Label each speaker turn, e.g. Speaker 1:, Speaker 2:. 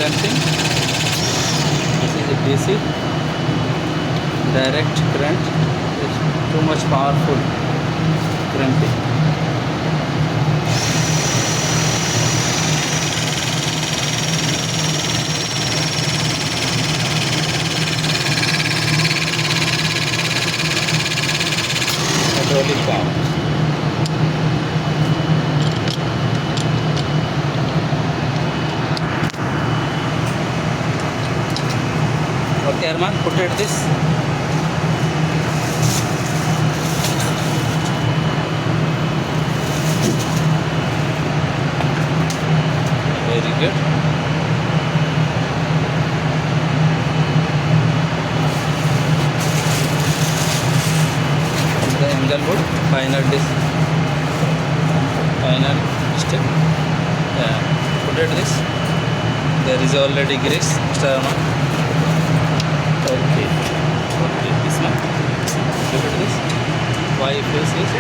Speaker 1: crimping. This is a DC direct current. It's too much powerful crimping. Hydraulic pump. Okay, Arman, put it this. Very good. The angle wood, final step. Yeah, put it this. There is already grease, Mr. Arman. Okay, this one. Look at this. Why face is